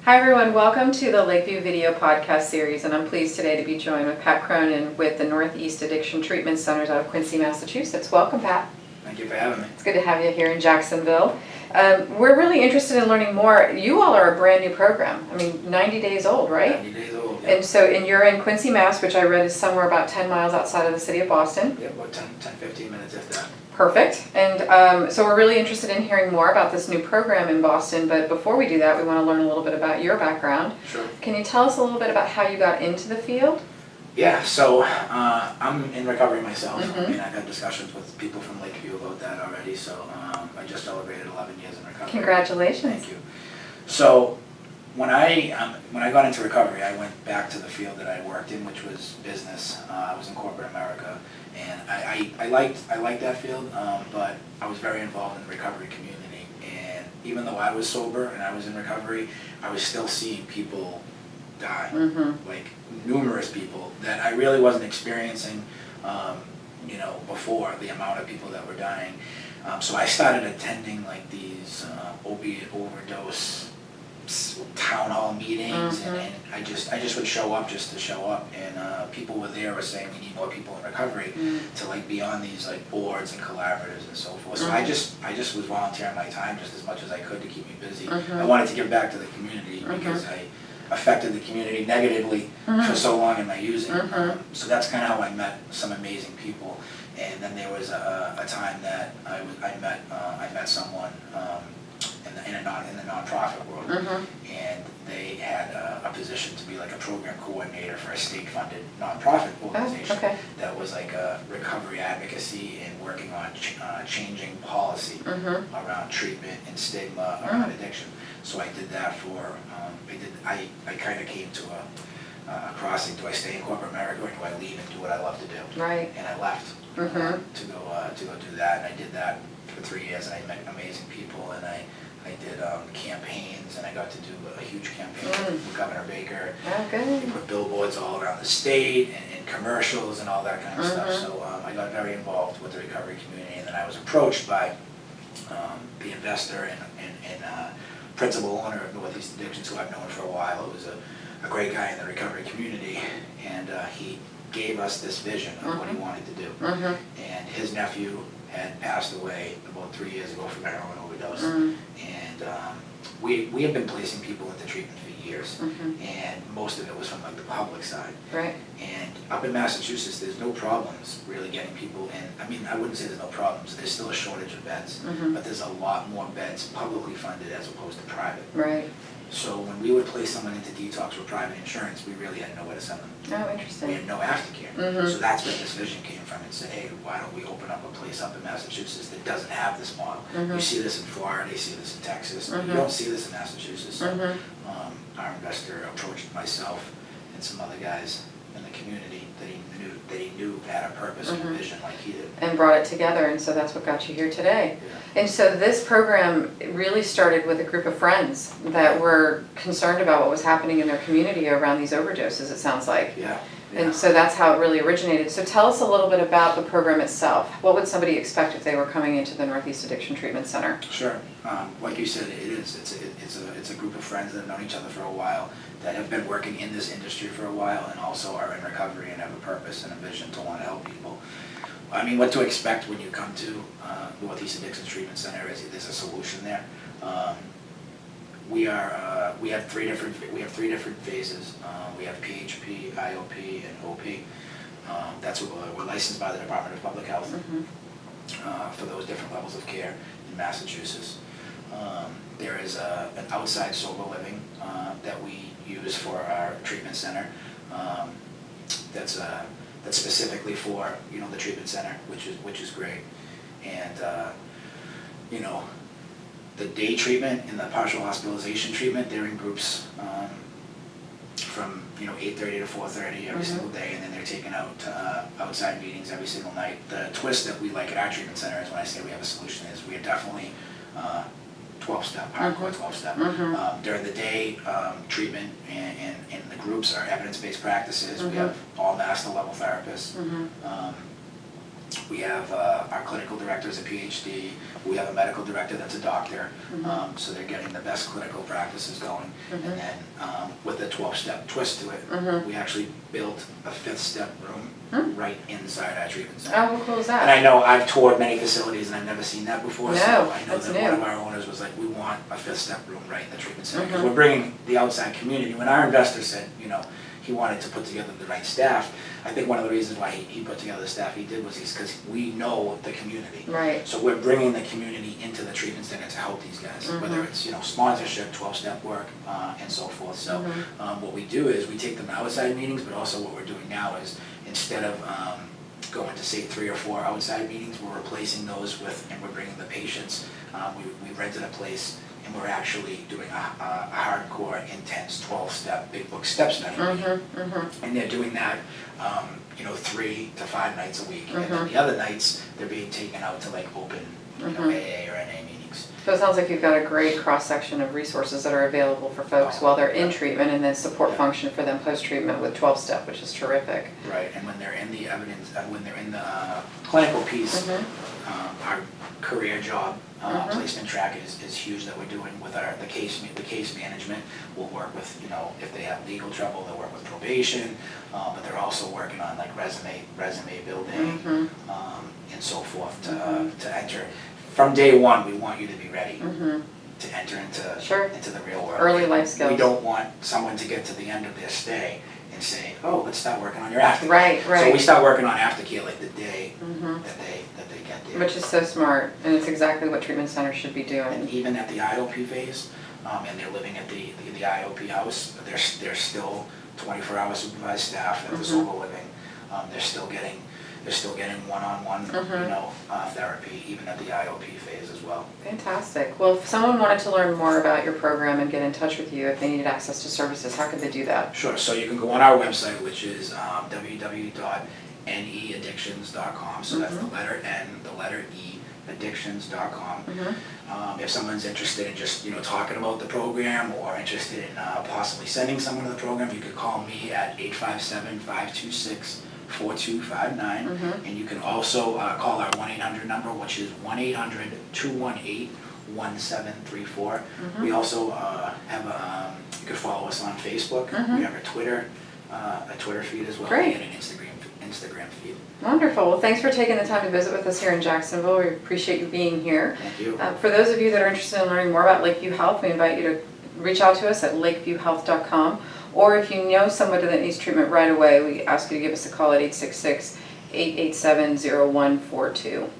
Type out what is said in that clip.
Hi everyone, welcome to the Lakeview video podcast series, and I'm pleased today to be joined with Pat Cronin with the Northeast Addiction Treatment Centers out of Quincy, Massachusetts. Welcome, Pat. Thank you for having me. It's good to have you here in Jacksonville. We're really interested in learning more. You all are a brand new program. I mean, 90 days old, right? 90 days old, yeah. And you're in Quincy, Mass, which I read is somewhere about 10 miles outside of the city of Boston. Yeah, about 10-15 minutes if that. Perfect. And so we're really interested in hearing more about this new program in Boston, but before we do that, we want to learn a little bit about your background. Sure. Can you tell us a little bit about how you got into the field? Yeah, so I'm in recovery myself. Mm-hmm. I mean, I've had discussions with people from Lakeview about that already, so I just celebrated 11 years in recovery. Congratulations. Thank you. So when I got into recovery, I went back to the field that I worked in, which was business. I was in corporate America, and I liked that field, but I was very involved in the recovery community. And even though I was sober and I was in recovery, I was still seeing people die, like numerous people that I really wasn't experiencing, before, the amount of people that were dying. So I started attending like these opiate overdose town hall meetings, and I just would show up just to show up, and people were there were saying we need more people in recovery to like be on these like boards and collaboratives and so forth. So I just was volunteering my time just as much as I could to keep me busy. I wanted to give back to the community because I affected the community negatively for so long in my using. So that's kind of how I met some amazing people. And then there was a time that I met someone in the nonprofit world, and they had a position to be like a program coordinator for a state-funded nonprofit organization that was like a recovery advocacy and working on changing policy around treatment and stigma around addiction. So I did that for. I kind of came to a crossing. Do I stay in corporate America or do I leave and do what I love to do? Right. And I left to go do that, and I did that for 3 years, and I met amazing people, and I did campaigns, and I got to do a huge campaign with Governor Baker. Oh, good. We put billboards all around the state and commercials and all that kind of stuff. So I got very involved with the recovery community, and then I was approached by the investor and principal owner of Northeast Addictions, who I've known for a while. It was a great guy in the recovery community, and he gave us this vision of what he wanted to do. And his nephew had passed away about 3 years ago from heroin overdose, and we have been placing people into treatment for years, and most of it was from like the public side. Right. And up in Massachusetts, there's no problems really getting people in. I mean, I wouldn't say there's no problems. There's still a shortage of beds, but there's a lot more beds publicly funded as opposed to private. Right. So when we would place someone into detox with private insurance, we really had nowhere to send them. Oh, interesting. We had no aftercare. So that's where this vision came from, and said, hey, why don't we open up a place up in Massachusetts that doesn't have this model? You see this in Florida, you see this in Texas, you don't see this in Massachusetts. So our investor approached myself and some other guys in the community that he knew had a purpose and a vision like he did. And brought it together, and so that's what got you here today. Yeah. And so this program really started with a group of friends that were concerned about what was happening in their community around these overdoses, it sounds like. Yeah. And so that's how it really originated. So tell us a little bit about the program itself. What would somebody expect if they were coming into the Northeast Addiction Treatment Center? Sure. Like you said, it's a group of friends that have known each other for a while, that have been working in this industry for a while, and also are in recovery and have a purpose and a vision to want to help people. I mean, what to expect when you come to Northeast Addiction Treatment Center is there's a solution there. We have three different phases. We have PHP, IOP, and OP. That's what we're licensed by the Department of Public Health for those different levels of care in Massachusetts. There is an outside sober living that we use for our treatment center. That's specifically for the treatment center, which is great, and the day treatment and the partial hospitalization treatment, they're in groups from 8:30 to 4:30 every single day, and then they're taken out to outside meetings every single night. The twist that we like at our treatment center is, when I say we have a solution, is we are definitely 12-step, hardcore 12-step. During the day, treatment and the groups are evidence-based practices. We have all master level therapists. We have our clinical director is a PhD. We have a medical director that's a doctor. So they're getting the best clinical practices going. And then with the 12-step twist to it, we actually built a 5th-step room right inside our treatment center. Oh, how cool is that? And I know I've toured many facilities and I've never seen that before. No, So I know that's that new. one of our owners was like, we want a 5th-step room right in the treatment center. Because we're bringing the outside community. When our investor said, you know, he wanted to put together the right staff, I think one of the reasons why he put together the staff he did was because we know the community. Right. So we're bringing the community into the treatment center to help these guys, whether it's, you know, sponsorship, 12-step work, and so forth. So what we do is we take them to outside meetings, but also what we're doing now is instead of going to say 3 or 4 outside meetings, we're replacing those with, and we're bringing the patients. We rented a place and we're actually doing a hardcore, intense 12-step big book step study meeting. And they're doing that, you know, 3 to 5 nights a week. And then the other nights, they're being taken out to like open, you know, AA or NA meetings. So it sounds like you've got a great cross-section of resources that are available for folks while they're in treatment, and then support function for them post-treatment with 12-step, which is terrific. Right, and when they're in the evidence, when they're in the clinical piece, our career job placement track is huge that we're doing with the case management. We'll work with, you know, if they have legal trouble, they'll work with probation, but they're also working on like resume building and so forth to enter. From day one, we want you to be ready to enter into the real world. Early life skills. We don't want someone to get to the end of their stay and say, oh, let's start working on your aftercare. Right. So we start working on aftercare like the day that they get there. Which is so smart, and it's exactly what treatment centers should be doing. And even at the IOP phase, and they're living at the IOP house, they're still 24-hour supervised staff at the sober living. They're still getting one-on-one, you know, therapy even at the IOP phase as well. Fantastic. Well, if someone wanted to learn more about your program and get in touch with you, if they needed access to services, how could they do that? Sure. So you can go on our website, which is www.neaddictions.com. So that's the letter N, the letter E, addictions.com. If someone's interested in just, you know, talking about the program or interested in possibly sending someone to the program, you could call me at 857-526-4259, and you can also call our 1-800 number, which is 1-800-218-1734. We also have you can follow us on Facebook. We have a Twitter feed as well. Great. And an Instagram feed. Wonderful. Well, thanks for taking the time to visit with us here in Jacksonville. We appreciate you being here. Thank you. For those of you that are interested in learning more about Lakeview Health, we invite you to reach out to us at lakeviewhealth.com. Or if you know somebody that needs treatment right away, we ask you to give us a call at 866-887-0142.